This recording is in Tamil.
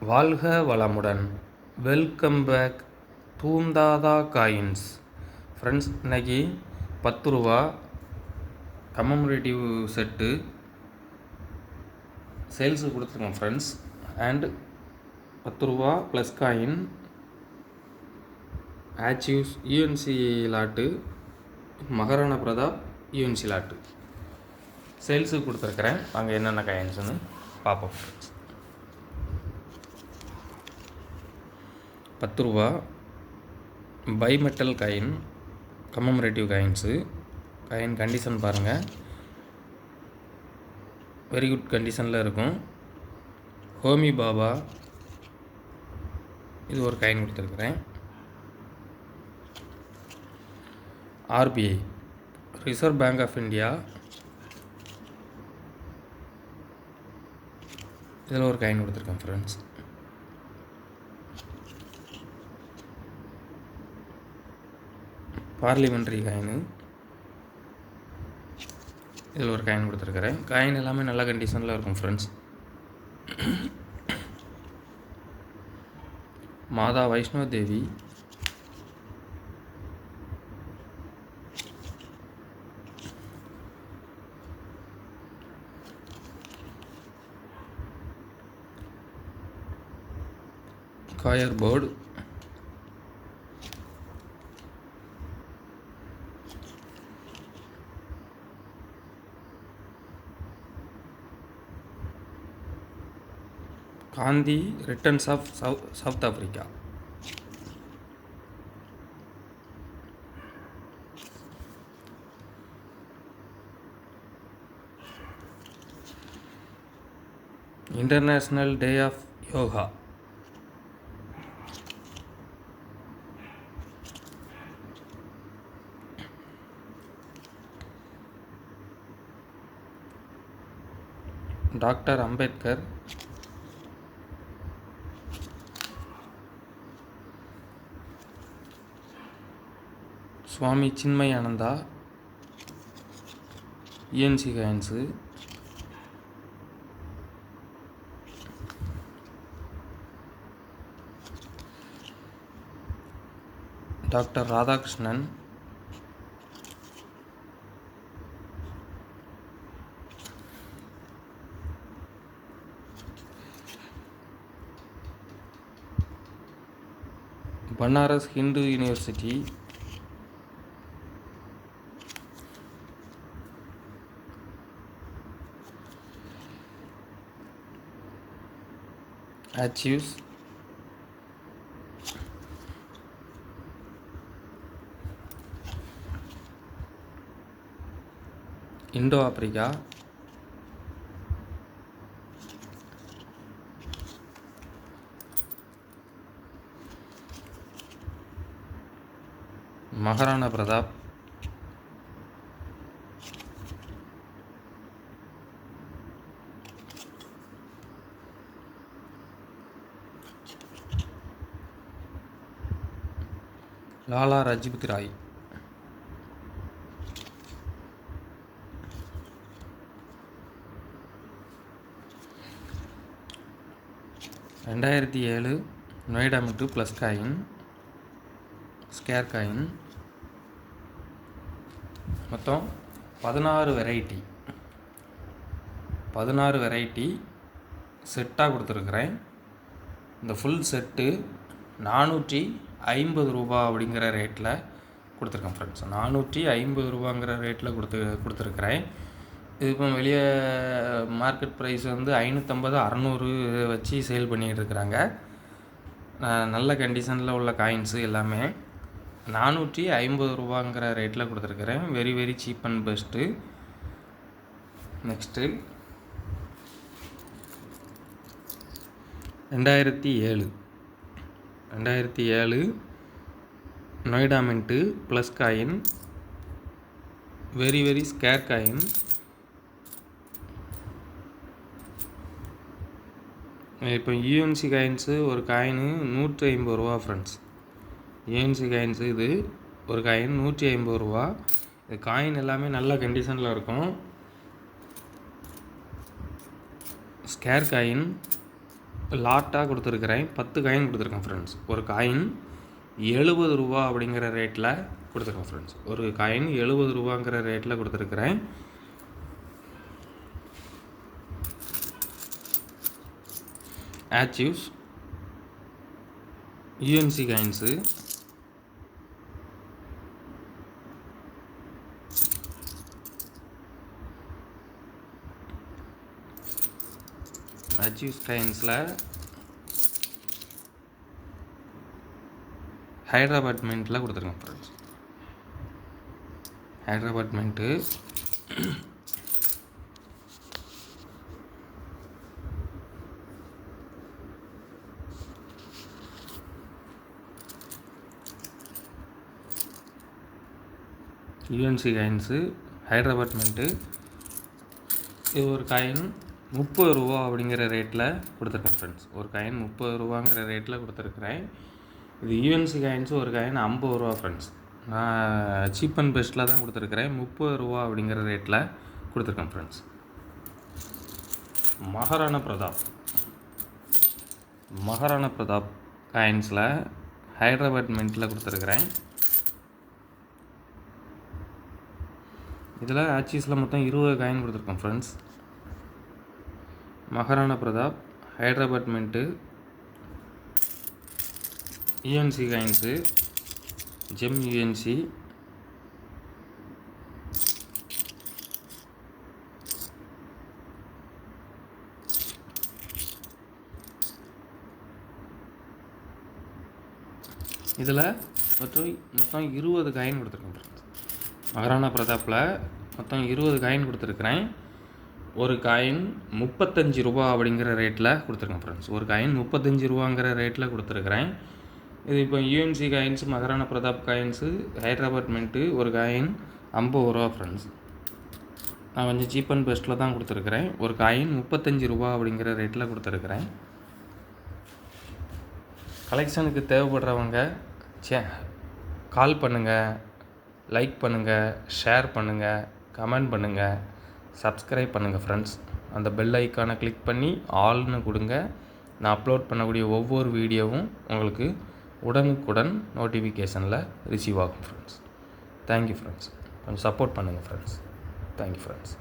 வாழ்க வளமுடன். வெல்கம் பேக் தூந்தாதா காயின்ஸ். ஃப்ரெண்ட்ஸ், இன்றைக்கி 10 ரூபா கமமரேட்டிவ் செட்டு சேல்ஸுக்கு கொடுத்துருக்கோம் ஃப்ரெண்ட்ஸ். அண்ட் 10 ரூபா plus coin archives UNC lot, Maharana Pratap UNC lot சேல்ஸுக்கு கொடுத்துருக்குறேன். அங்கே என்னென்ன காயின்ஸ்னு பார்ப்போம் ஃப்ரெண்ட்ஸ். 10 ரூபா bimetal coin commemorative coins. Coin condition பாருங்கள், வெரி குட் கண்டிஷனில் இருக்கும். ஹோமி பாபா இது ஒரு காயின் கொடுத்துருக்குறேன். RBI reserve bank of India இதில் ஒரு காயின் கொடுத்துருக்கேன் ஃப்ரெண்ட்ஸ். பார்லிமெண்ட்ரி காயின் இதில் ஒரு காயின் கொடுத்துருக்குறேன். காயின் எல்லாமே நல்ல கண்டிஷனில் இருக்கும் friends. Mata Vaishno Devi coir board, Gandhi returns of South Africa, international day of yoga, doctor Ambedkar, Swami Chinmayananda UNC coins, doctor Radhakrishnan, Banaras Hindu university, archives, Indo Africa, Maharana Pratap, Lala Lajpat Rai, (2007) Noida mint plus coin square coin. மொத்தம் 16 வெரைட்டி செட்டாக கொடுத்துருக்குறேன். இந்த ஃபுல் செட்டு 450 ரூபா அப்படிங்கிற ரேட்டில் கொடுத்துருக்கேன் ஃப்ரெண்ட்ஸ். 450 ரூபாங்கிற ரேட்டில் கொடுத்துருக்குறேன். இது இப்போ வெளியே மார்க்கெட் ப்ரைஸ் வந்து 550, 600 வச்சு சேல் பண்ணிகிட்டு இருக்கிறாங்க. நல்ல கண்டிஷனில் உள்ள காயின்ஸு எல்லாமே 450 ரூபாங்கிற ரேட்டில் கொடுத்துருக்குறேன். Very very cheap and best. Next 2007 Noida mint plus coin, very very scarce coin. இப்போ யூஎன்சி காயின்ஸு ஒரு காயினு 150 ரூபா ஃப்ரெண்ட்ஸ். யூஎன்சி காயின்ஸு இது ஒரு காயின் 150 ரூபா. இது காயின் எல்லாமே நல்ல கண்டிஷனில் இருக்கும். ஸ்கேர் காயின் லாட்டாக கொடுத்துருக்குறேன். 10 காயின் கொடுத்துருக்கேன் ஃப்ரெண்ட்ஸ். ஒரு காயின் ரூ. 70 அப்படிங்கிற ரேட்டில் கொடுத்துருக்கேன் ஃப்ரெண்ட்ஸ். ஒரு காயின் ரூ. 70ங்கிற ரேட்டில் கொடுத்துருக்குறேன். ஆச்சிவ்ஸ் யூஎன்சி காயின்ஸு காயின்ஸில் ஹைதராபாத் மின்ட்டில் கொடுத்துருக்கேன் friends. Hyderabad mint UNC coins Hyderabad mint. இது ஒரு காயின் ரூ. 30 அப்படிங்கிற ரேட்டில் கொடுத்துருக்கேன் ஃப்ரெண்ட்ஸ். ஒரு காயின் ரூ. 30ங்கிற ரேட்டில் கொடுத்துருக்குறேன். இது யூஎன்சி காயின்ஸு ஒரு காயின் ரூ. 50 ஃப்ரெண்ட்ஸ். நான் சீப் அண்ட் பெஸ்ட்டில் தான் கொடுத்துருக்குறேன். ரூ. 30 அப்படிங்கிற ரேட்டில் கொடுத்துருக்கேன் ஃப்ரெண்ட்ஸ். மகாராணா பிரதாப் காயின்ஸில் ஹைதராபாத் மின்ட்டில் கொடுத்துருக்குறேன். இதில் ஆக்சிஸில் மொத்தம் 20 காயின் கொடுத்துருக்கோம் friends. Maharana Pratap, Hyderabad mint, UNC coins, GeM UNC, இதில் மொத்தம் 20 காயின் கொடுத்துருக்கேன் ஃப்ரெண்ட்ஸ். மகாராணா பிரதாப்பில் மொத்தம் 20 காயின் கொடுத்துருக்குறேன். ஒரு காயின் ரூ. 35 அப்படிங்கிற ரேட்டில் கொடுத்துருக்கேன் ஃப்ரெண்ட்ஸ். ஒரு காயின் ரூ. 35ங்கிற ரேட்டில் கொடுத்துருக்குறேன். இது இப்போ UNC coins, Maharana Pratap coins, Hyderabad mint ஒரு காயின் ரூ. 50 ஃப்ரெண்ட்ஸ். நான் கொஞ்சம் சீப் அண்ட் பெஸ்ட்டில் தான் கொடுத்துருக்குறேன். ஒரு காயின் ரூ. 35 அப்படிங்கிற ரேட்டில் கொடுத்துருக்குறேன். கலெக்ஷனுக்கு தேவைப்படுறவங்க கால் பண்ணுங்கள், லைக் பண்ணுங்கள், ஷேர் பண்ணுங்கள், கமெண்ட் பண்ணுங்கள், சப்ஸ்கிரைப் பண்ணுங்கள் ஃப்ரெண்ட்ஸ். அந்த பெல் ஐக்கானை கிளிக் பண்ணி ஆல்னு கொடுங்க. நான் அப்லோட் பண்ணக்கூடிய ஒவ்வொரு வீடியோவும் உங்களுக்கு உடனுக்குடன் நோட்டிஃபிகேஷனில் ரிசீவ் ஆகும் ஃப்ரெண்ட்ஸ். Thank you friends. கொஞ்சம் சப்போர்ட் பண்ணுங்கள் ஃப்ரெண்ட்ஸ். Thank you friends.